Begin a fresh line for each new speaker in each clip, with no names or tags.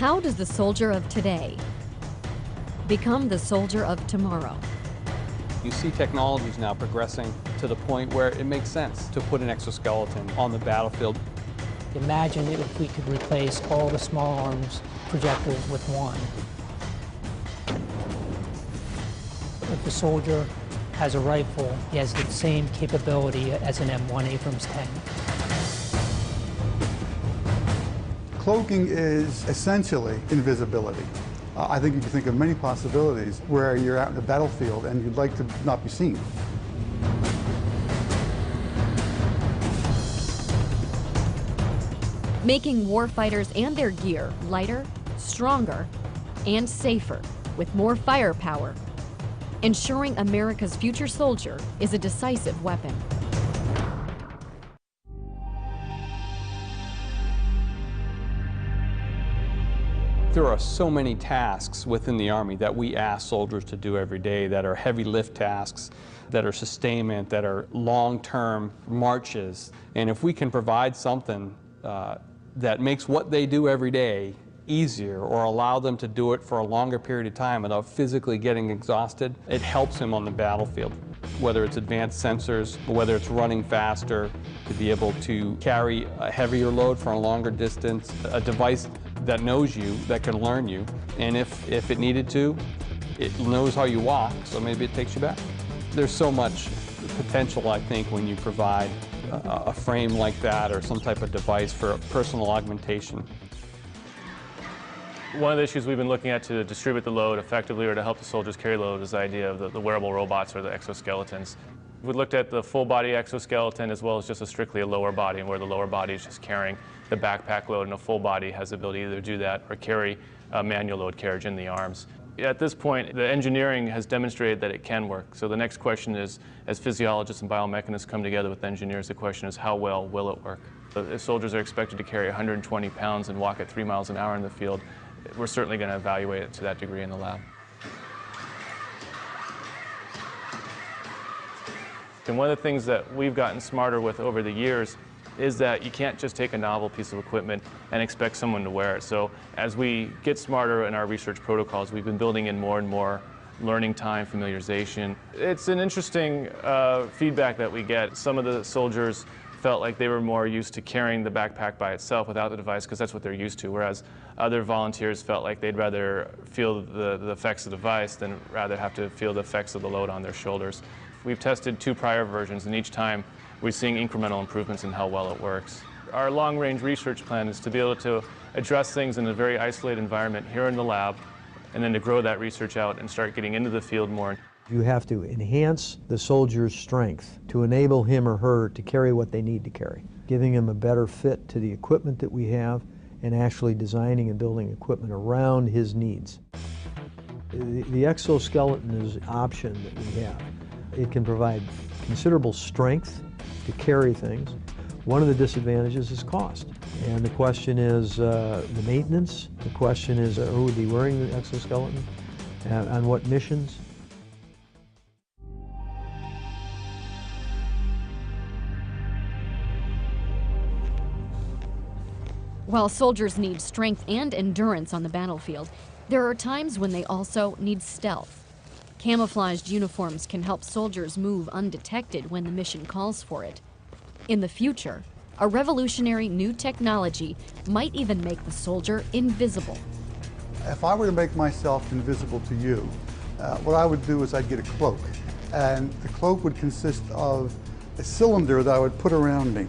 How does the soldier of today become the soldier of tomorrow?
You see technologies now progressing to the point where it makes sense to put an exoskeleton on the battlefield.
Imagine if we could replace all the small arms projectiles with one. If the soldier has a rifle, he has the same capability as an M1 Abrams tank.
Cloaking is essentially invisibility. I think you can think of many possibilities where you're out in the battlefield and you'd like to not be seen.
Making warfighters and their gear lighter, stronger, and safer with more firepower. Ensuring America's future soldier is a decisive weapon.
There are so many tasks within the Army that we ask soldiers to do every day that are heavy lift tasks, that are sustainment, that are long-term marches. And if we can provide something that makes what they do every day easier or allow them to do it for a longer period of time without physically getting exhausted, it helps them on the battlefield. Whether it's advanced sensors, whether it's running faster, to be able to carry a heavier load for a longer distance, a device that knows you, that can learn you, and if it needed to, it knows how you walk, so maybe it takes you back. There's so much potential, I think, when you provide a frame like that or some type of device for personal augmentation.
One of the issues we've been looking at to distribute the load effectively or to help the soldiers carry load is the idea of the wearable robots or the exoskeletons. We looked at the full body exoskeleton as well as just strictly a lower body, and where the lower body is just carrying the backpack load, and a full body has the ability to either do that or carry a manual load carriage in the arms. At this point, the engineering has demonstrated that it can work. So the next question is, as physiologists and biomechanists come together with engineers, the question is how well will it work? If soldiers are expected to carry 120 pounds and walk at 3 miles an hour in the field, we're certainly going to evaluate it to that degree in the lab. And one of the things that we've gotten smarter with over the years is that you can't just take a novel piece of equipment and expect someone to wear it. So as we get smarter in our research protocols, we've been building in more and more learning time, familiarization. It's an interesting feedback that we get. Some of the soldiers felt like they were more used to carrying the backpack by itself without the device because that's what they're used to, whereas other volunteers felt like they'd rather feel the effects of the device than rather have to feel the effects of the load on their shoulders. We've tested 2 prior versions, and each time we're seeing incremental improvements in how well it works. Our long-range research plan is to be able to address things in a very isolated environment here in the lab, and then to grow that research out and start getting into the field more.
You have to enhance the soldier's strength to enable him or her to carry what they need to carry, giving him a better fit to the equipment that we have and actually designing and building equipment around his needs. The exoskeleton is an option that we have. It can provide considerable strength to carry things. One of the disadvantages is cost. And the question is the maintenance. The question is who would be wearing the exoskeleton, on what missions.
While soldiers need strength and endurance on the battlefield, there are times when they also need stealth. Camouflaged uniforms can help soldiers move undetected when the mission calls for it. In the future, a revolutionary new technology might even make the soldier invisible.
If I were to make myself invisible to you, what I would do is I'd get a cloak. And the cloak would consist of a cylinder that I would put around me.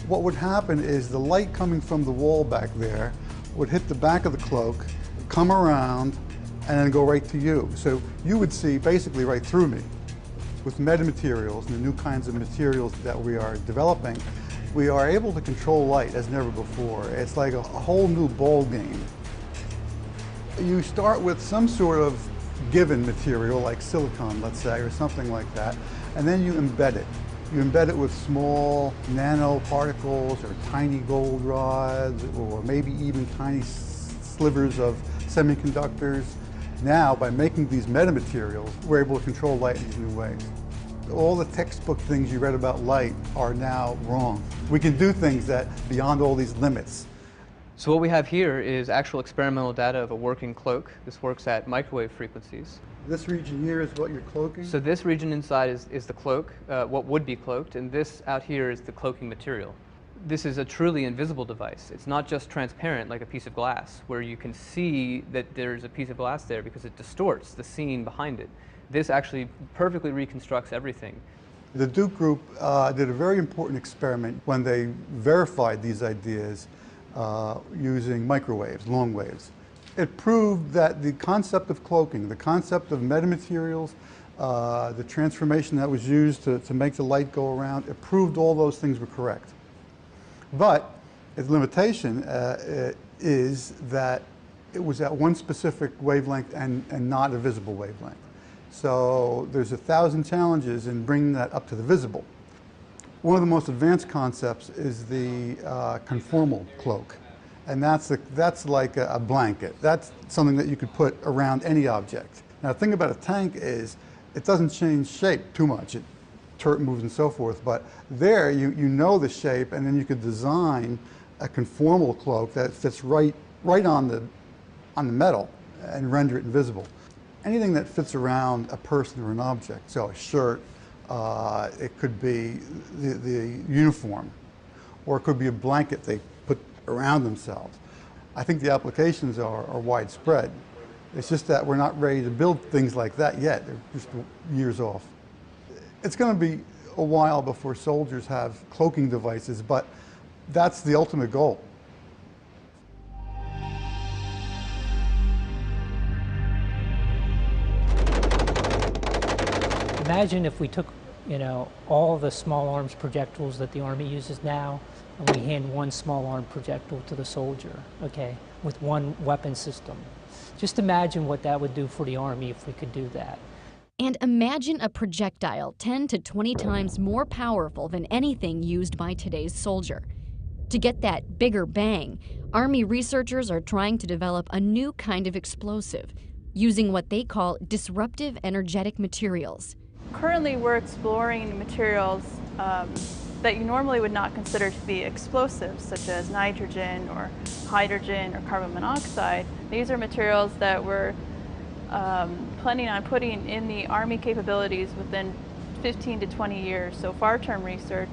What would happen is the light coming from the wall back there would hit the back of the cloak, come around, and then go right to you. So you would see basically right through me. With metamaterials and the new kinds of materials that we are developing, we are able to control light as never before. It's like a whole new ball game. You start with some sort of given material like silicon, let's say, or something like that, and then you embed it. You embed it with small nanoparticles or tiny gold rods or maybe even tiny slivers of semiconductors. Now, by making these metamaterials, we're able to control light in these new ways. All the textbook things you read about light are now wrong. We can do things that beyond all these limits.
So what we have here is actual experimental data of a working cloak. This works at microwave frequencies.
This region here is what you're cloaking?
So this region inside is the cloak, what would be cloaked, and this out here is the cloaking material. This is a truly invisible device. It's not just transparent like a piece of glass, where you can see that there's a piece of glass there because it distorts the scene behind it. This actually perfectly reconstructs everything.
The Duke group did a very important experiment when they verified these ideas using microwaves, long waves. It proved that the concept of cloaking, the concept of metamaterials, the transformation that was used to make the light go around, it proved all those things were correct. But its limitation is that it was at one specific wavelength and not a visible wavelength. So there's 1,000 challenges in bringing that up to the visible. One of the most advanced concepts is the conformal cloak. And that's like a blanket. That's something that you could put around any object. Now the thing about a tank is it doesn't change shape too much. It turret moves and so forth, but there you know the shape, and then you could design a conformal cloak that fits right on the metal and render it invisible. Anything that fits around a person or an object, so a shirt, it could be the uniform, or it could be a blanket they put around themselves. I think the applications are widespread. It's just that we're not ready to build things like that yet. They're just years off. It's going to be a while before soldiers have cloaking devices, but that's the ultimate goal.
Imagine if we took, all the small arms projectiles that the Army uses now, and we hand one small arm projectile to the soldier, okay, with one weapon system. Just imagine what that would do for the Army if we could do that.
And imagine a projectile 10 to 20 times more powerful than anything used by today's soldier. To get that bigger bang, Army researchers are trying to develop a new kind of explosive, using what they call disruptive energetic materials.
Currently, we're exploring materials that you normally would not consider to be explosives, such as nitrogen or hydrogen or carbon monoxide. These are materials that we're planning on putting in the Army capabilities within 15 to 20 years, so far-term research.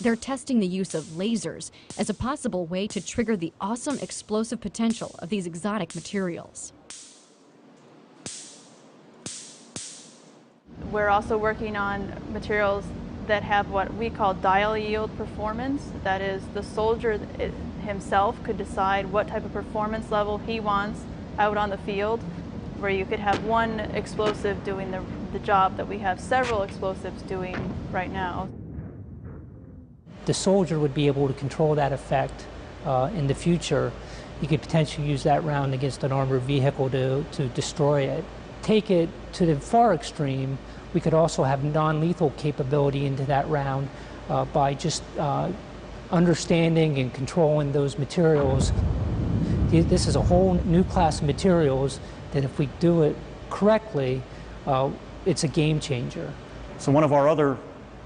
They're testing the use of lasers as a possible way to trigger the awesome explosive potential of these exotic materials.
We're also working on materials that have what we call dial yield performance. That is, the soldier himself could decide what type of performance level he wants out on the field, where you could have one explosive doing the job that we have several explosives doing right now.
The soldier would be able to control that effect in the future. You could potentially use that round against an armored vehicle to destroy it. Take it to the far extreme, we could also have non-lethal capability into that round by just understanding and controlling those materials. This is a whole new class of materials that if we do it correctly, it's a game changer.
So one of our other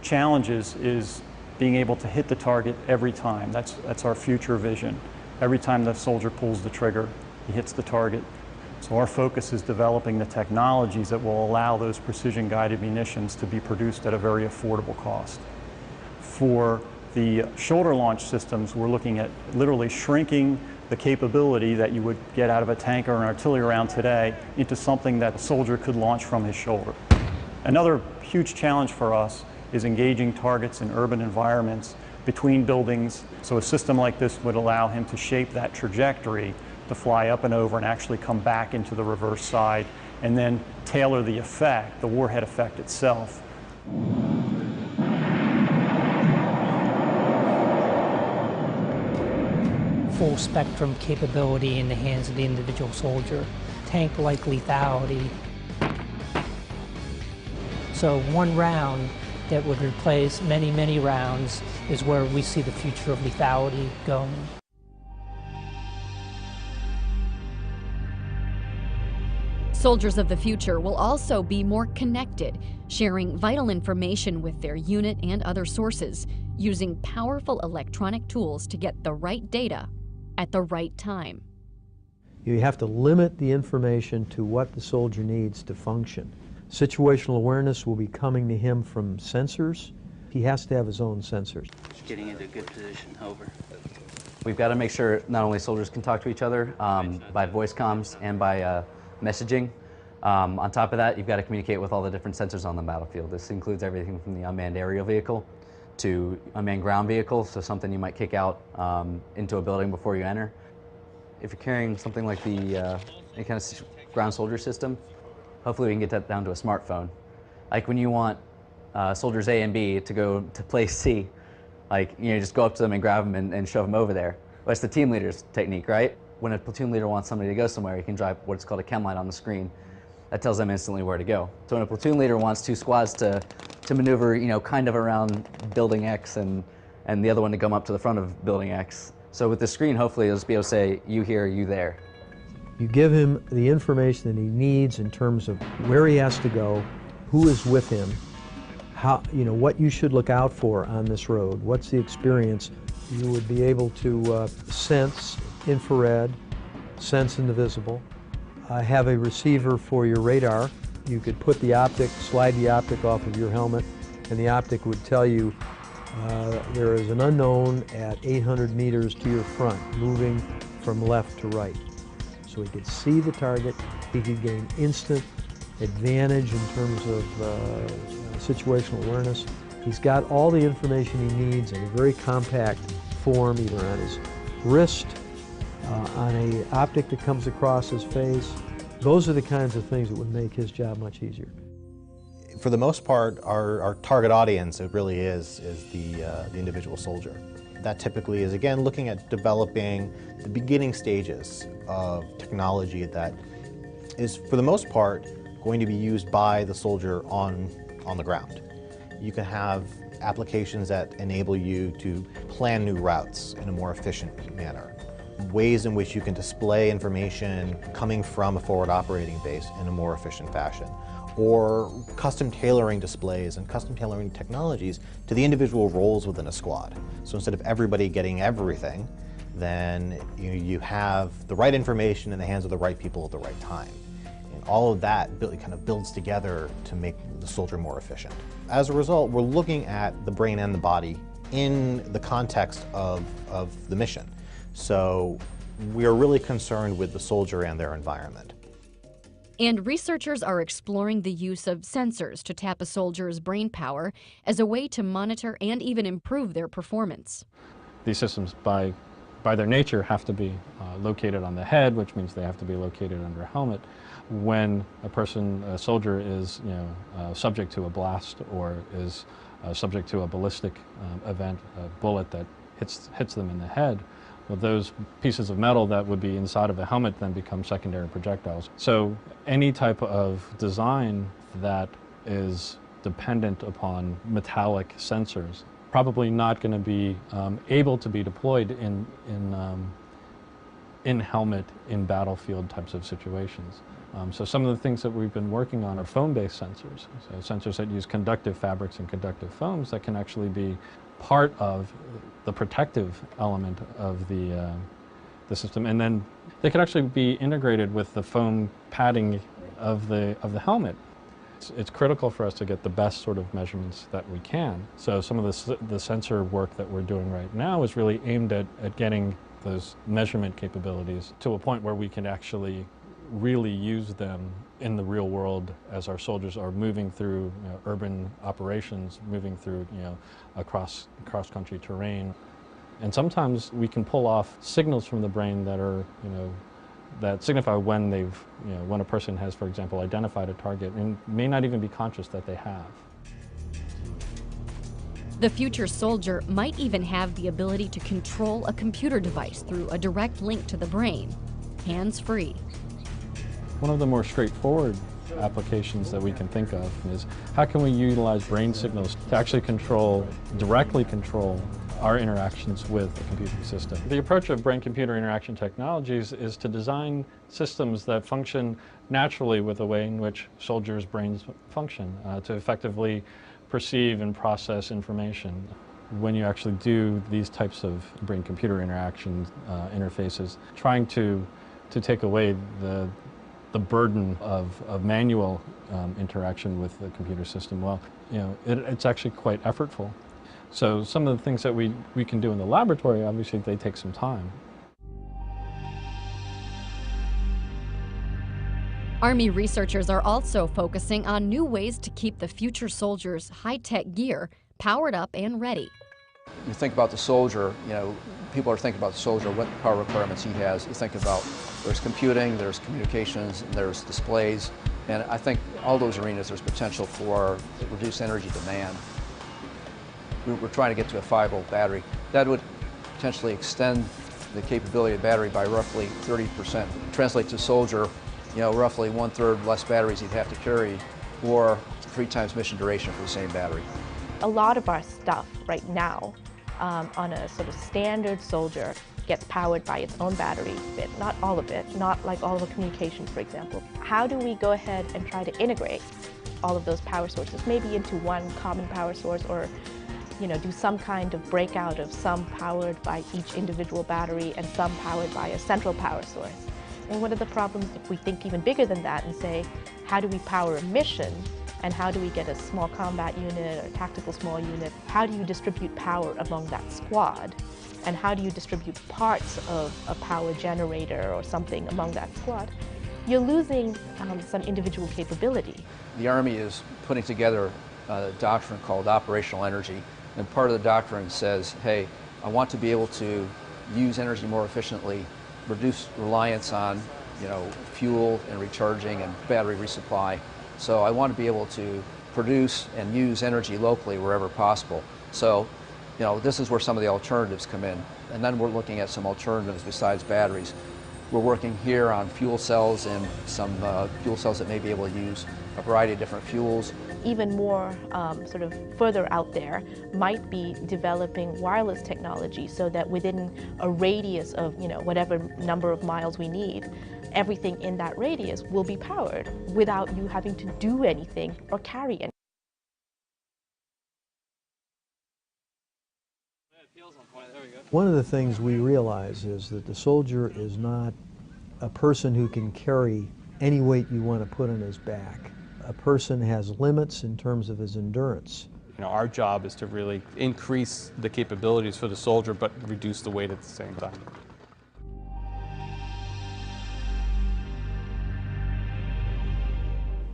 challenges is being able to hit the target every time. That's our future vision. Every time the soldier pulls the trigger, he hits the target. So our focus is developing the technologies that will allow those precision-guided munitions to be produced at a very affordable cost. For the shoulder launch systems, we're looking at literally shrinking the capability that you would get out of a tank or an artillery round today into something that a soldier could launch from his shoulder. Another huge challenge for us is engaging targets in urban environments between buildings. So a system like this would allow him to shape that trajectory to fly up and over and actually come back into the reverse side and then tailor the effect, the warhead effect itself.
Full spectrum capability in the hands of the individual soldier. Tank-like lethality. So one round that would replace many, many rounds is where we see the future of lethality going.
Soldiers of the future will also be more connected, sharing vital information with their unit and other sources, using powerful electronic tools to get the right data at the right time.
You have to limit the information to what the soldier needs to function. Situational awareness will be coming to him from sensors. He has to have his own sensors.
Just getting into a good position, over.
We've got to make sure not only soldiers can talk to each other by voice comms and by messaging. On top of that, you've got to communicate with all the different sensors on the battlefield. This includes everything from the unmanned aerial vehicle to unmanned ground vehicle, so something you might kick out into a building before you enter. If you're carrying something like the any kind of ground soldier system, hopefully we can get that down to a smartphone. Like when you want soldiers A and B to go to place C, like, you know, just go up to them and grab them and shove them over there. Well, that's the team leader's technique, right? When a platoon leader wants somebody to go somewhere, he can drive what's called a chem light on the screen. That tells them instantly where to go. So when a platoon leader wants two squads to maneuver, you know, kind of around building X and the other one to come up to the front of building X. So with the screen, hopefully it'll just be able to say, you here, you there.
You give him the information that he needs in terms of where he has to go, who is with him, how, you know, what you should look out for on this road, what's the experience. You would be able to sense infrared, sense invisible, have a receiver for your radar. You could put the optic, slide the optic off of your helmet, and the optic would tell you there is an unknown at 800 meters to your front, moving from left to right. So he could see the target, he could gain instant advantage in terms of situational awareness. He's got all the information he needs in a very compact form, either on his wrist, on an optic that comes across his face. Those are the kinds of things that would make his job much easier.
For the most part, our target audience, it really is the individual soldier. That typically is, again, looking at developing the beginning stages of technology that is, for the most part, going to be used by the soldier on the ground. You can have applications that enable you to plan new routes in a more efficient manner. Ways in which you can display information coming from a forward operating base in a more efficient fashion. Or custom tailoring displays and custom tailoring technologies to the individual roles within a squad. So instead of everybody getting everything, then you have the right information in the hands of the right people at the right time. And all of that kind of builds together to make the soldier more efficient. As a result, we're looking at the brain and the body in the context of the mission. So we are really concerned with the soldier and their environment.
And researchers are exploring the use of sensors to tap a soldier's brain power as a way to monitor and even improve their performance.
These systems, by their nature, have to be located on the head, which means they have to be located under a helmet. When a soldier is, subject to a blast or is subject to a ballistic event, a bullet that hits them in the head, well, those pieces of metal that would be inside of a helmet then become secondary projectiles. So any type of design that is dependent upon metallic sensors probably not going to be able to be deployed in helmet, in battlefield types of situations. So some of the things that we've been working on are foam-based sensors. So sensors that use conductive fabrics and conductive foams that can actually be part of the protective element of the system, and then they could actually be integrated with the foam padding of the helmet. It's critical for us to get the best sort of measurements that we can. So some of the sensor work that we're doing right now is really aimed at getting those measurement capabilities to a point where we can actually really use them in the real world as our soldiers are moving through urban operations, moving through cross-country terrain. And sometimes we can pull off signals from the brain that are that signify when when a person has, for example, identified a target and may not even be conscious that they have.
The future soldier might even have the ability to control a computer device through a direct link to the brain, hands-free.
One of the more straightforward applications that we can think of is how can we utilize brain signals to actually directly control our interactions with the computing system. The approach of brain-computer interaction technologies is to design systems that function naturally with the way in which soldiers' brains function, to effectively perceive and process information. when you actually do these types of brain-computer interaction interfaces, trying to take away the burden of manual interaction with the computer system, well, you know, it's actually quite effortful. So some of the things that we can do in the laboratory, obviously, they take some time.
Army researchers are also focusing on new ways to keep the future soldiers' high-tech gear powered up and ready.
You think about the soldier, you know, people are thinking about the soldier, what power requirements he has. You think about there's computing, there's communications, and there's displays. And I think all those arenas there's potential for reduced energy demand. We're trying to get to a 5-volt battery. That would potentially extend the capability of the battery by roughly 30%. Translate to soldier, you know, roughly 1/3 less batteries he'd have to carry, or 3 times mission duration for the same battery.
A lot of our stuff right now on a sort of standard soldier gets powered by its own battery, but not all of it, not like all of the communications, for example. How do we go ahead and try to integrate all of those power sources, maybe into one common power source, or you know, do some kind of breakout of some powered by each individual battery and some powered by a central power source? And what are the problems if we think even bigger than that and say, how do we power a mission? And how do we get a small combat unit or tactical small unit? How do you distribute power among that squad? And how do you distribute parts of a power generator or something among that squad? You're losing some individual capability.
The Army is putting together a doctrine called operational energy. And part of the doctrine says, hey, I want to be able to use energy more efficiently, reduce reliance on, you know, fuel and recharging and battery resupply. So I want to be able to produce and use energy locally wherever possible. So, you know, this is where some of the alternatives come in. And then we're looking at some alternatives besides batteries. We're working here on fuel cells and some fuel cells that may be able to use a variety of different fuels.
Even more sort of further out there might be developing wireless technology so that within a radius of, you know, whatever number of miles we need, everything in that radius will be powered without you having to do anything or carry anything.
One of the things we realize is that the soldier is not a person who can carry any weight you want to put on his back. A person has limits in terms of his endurance.
You know, our job is to really increase the capabilities for the soldier, but reduce the weight at the same time.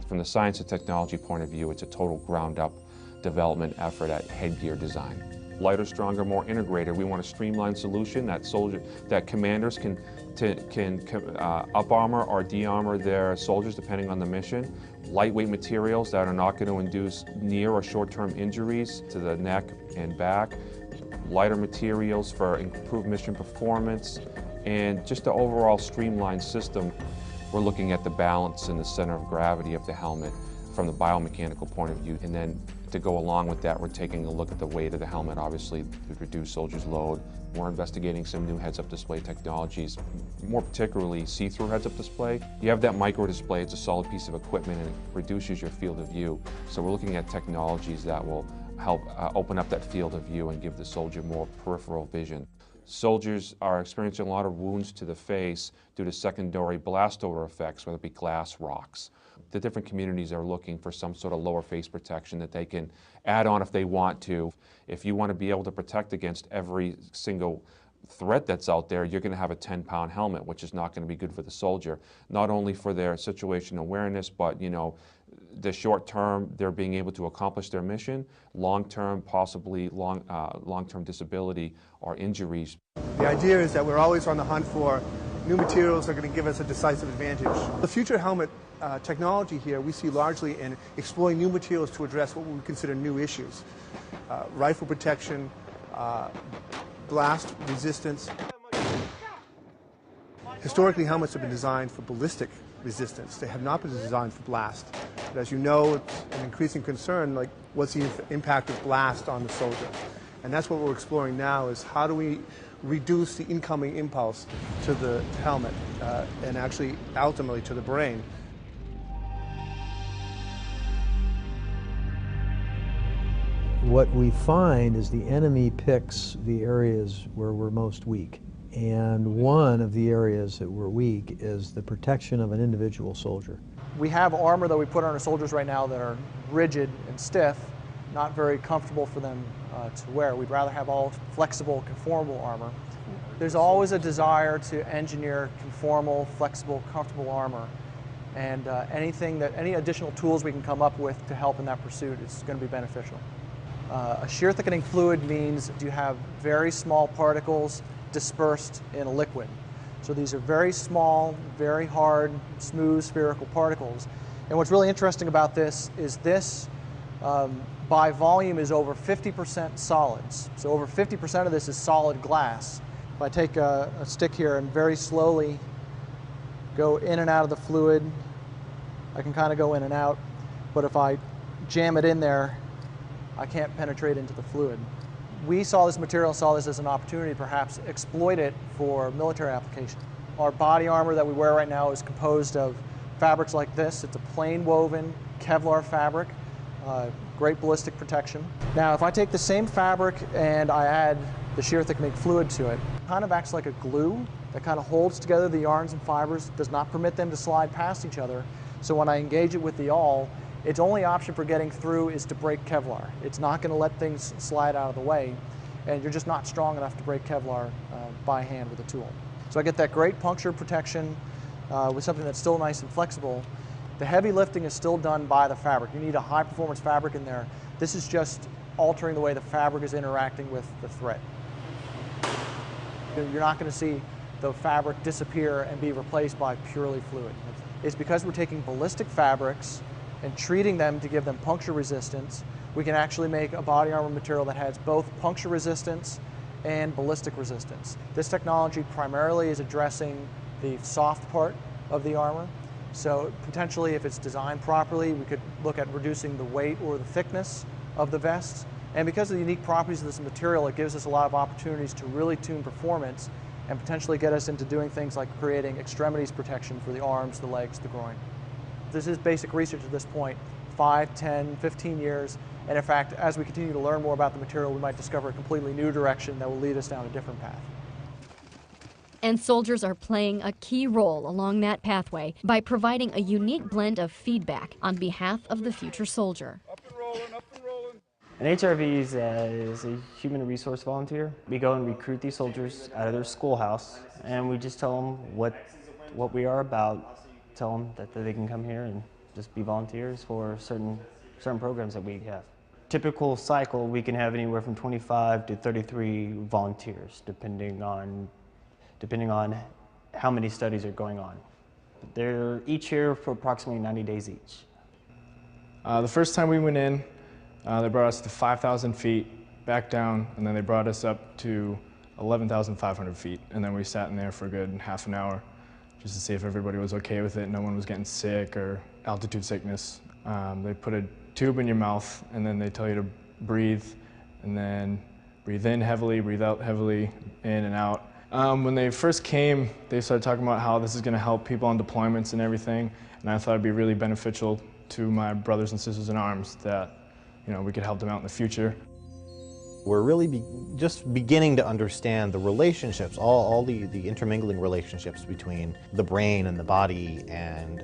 From the science and technology point of view, it's a total ground-up development effort at headgear design. Lighter, stronger, more integrated. We want a streamlined solution that commanders can up-armor or de-armor their soldiers depending on the mission. Lightweight materials that are not going to induce near or short-term injuries to the neck and back. Lighter materials for improved mission performance, and just the overall streamlined system. We're looking at the balance and the center of gravity of the helmet from the biomechanical point of view, and then to go along with that, we're taking a look at the weight of the helmet, obviously, to reduce soldiers' load. We're investigating some new heads-up display technologies, more particularly see-through heads-up display. You have that micro display, it's a solid piece of equipment, and it reduces your field of view. So we're looking at technologies that will help open up that field of view and give the soldier more peripheral vision. Soldiers are experiencing a lot of wounds to the face due to secondary blast odor effects, whether it be glass, rocks. The different communities are looking for some sort of lower face protection that they can add on if they want to. If you want to be able to protect against every single threat that's out there, you're going to have a 10-pound helmet, which is not going to be good for the soldier. Not only for their situational awareness, but, you know, the short term, they're being able to accomplish their mission. Long term, possibly long-term disability or injuries.
The idea is that we're always on the hunt for new materials that are going to give us a decisive advantage. The future helmet technology here we see largely in exploring new materials to address what we would consider new issues. Rifle protection, blast resistance. Historically, helmets have been designed for ballistic resistance. They have not been designed for blast. But as you know, it's an increasing concern, like what's the impact of blast on the soldier? And that's what we're exploring now, is how do we reduce the incoming impulse to the helmet and actually ultimately to the brain.
What we find is the enemy picks the areas where we're most weak. And one of the areas that we're weak is the protection of an individual soldier.
We have armor that we put on our soldiers right now that are rigid and stiff, not very comfortable for them to wear. We'd rather have all flexible, conformable armor. There's always a desire to engineer conformal, flexible, comfortable armor. And any additional tools we can come up with to help in that pursuit is going to be beneficial. A shear thickening fluid means you have very small particles dispersed in a liquid. So these are very small, very hard, smooth, spherical particles. And what's really interesting about this is this, by volume, is over 50% solids. So over 50% of this is solid glass. If I take a stick here and very slowly go in and out of the fluid, I can kind of go in and out. But if I jam it in there, I can't penetrate into the fluid. We saw this material, saw this as an opportunity to perhaps exploit it for military application. Our body armor that we wear right now is composed of fabrics like this. It's a plain woven Kevlar fabric, great ballistic protection. Now if I take the same fabric and I add the shear thickening fluid to it, it kind of acts like a glue that kind of holds together the yarns and fibers, does not permit them to slide past each other. So when I engage it with the awl, its only option for getting through is to break Kevlar. It's not going to let things slide out of the way, and you're just not strong enough to break Kevlar by hand with a tool. So I get that great puncture protection with something that's still nice and flexible. The heavy lifting is still done by the fabric. You need a high performance fabric in there. This is just altering the way the fabric is interacting with the thread. You're not going to see the fabric disappear and be replaced by purely fluid. It's because we're taking ballistic fabrics and treating them to give them puncture resistance. We can actually make a body armor material that has both puncture resistance and ballistic resistance. This technology primarily is addressing the soft part of the armor. So potentially, if it's designed properly, we could look at reducing the weight or the thickness of the vests. And because of the unique properties of this material, it gives us a lot of opportunities to really tune performance and potentially get us into doing things like creating extremities protection for the arms, the legs, the groin. This is basic research at this point, 5, 10, 15 years. And in fact, as we continue to learn more about the material, we might discover a completely new direction that will lead us down a different path.
And soldiers are playing a key role along that pathway by providing a unique blend of feedback on behalf of the future soldier.
An HRV is a human resource volunteer. We go and recruit these soldiers out of their schoolhouse, and we just tell them what we are about. Tell them that they can come here and just be volunteers for certain programs that we have. Typical cycle, we can have anywhere from 25 to 33 volunteers, depending on how many studies are going on. They're each here for approximately 90 days each.
The first time we went in, they brought us to 5,000 feet, back down, and then they brought us up to 11,500 feet. And then we sat in there for a good half an hour just to see if everybody was okay with it, no one was getting sick or altitude sickness. They put a tube in your mouth, and then they tell you to breathe, and then breathe in heavily, breathe out heavily, in and out. When they first came, they started talking about how this is going to help people on deployments and everything, and I thought it'd be really beneficial to my brothers and sisters in arms that we could help them out in the future.
We're really just beginning to understand the relationships, all the intermingling relationships between the brain and the body and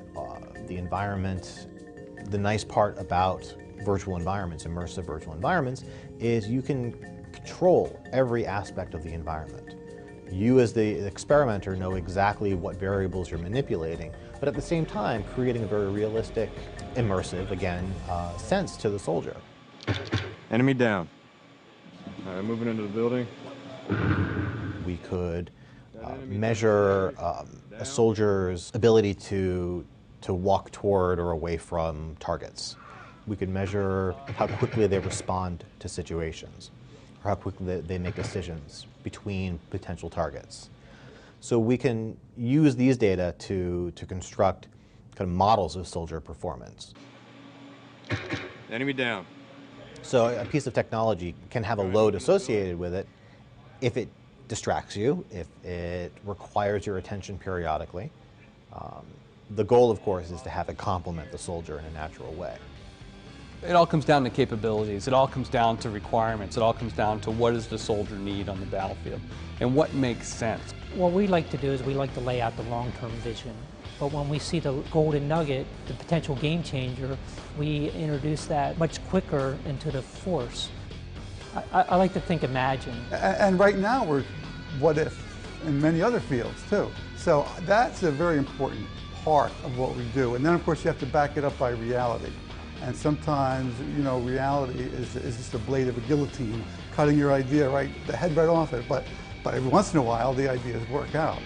the environment. The nice part about virtual environments, immersive virtual environments, is you can control every aspect of the environment. You as the experimenter know exactly what variables you're manipulating, but at the same time creating a very realistic, immersive, again, sense to the soldier.
Enemy down. Moving into the building.
We could measure a soldier's ability to walk toward or away from targets. We could measure how quickly they respond to situations, or how quickly they make decisions between potential targets. So we can use these data to construct kind of models of soldier performance.
Enemy down.
So a piece of technology can have a load associated with it if it distracts you, if it requires your attention periodically. The goal, of course, is to have it complement the soldier in a natural way.
It all comes down to capabilities. It all comes down to requirements. It all comes down to what does the soldier need on the battlefield and what makes sense.
What we like to do is we like to lay out the long-term vision. But when we see the golden nugget, the potential game changer, we introduce that much quicker into the force. I like to think imagine.
And right now we're what if in many other fields too. So that's a very important part of what we do. And then of course you have to back it up by reality. And sometimes, you know, reality is just a blade of a guillotine, cutting your idea the head right off it. But every once in a while the ideas work out.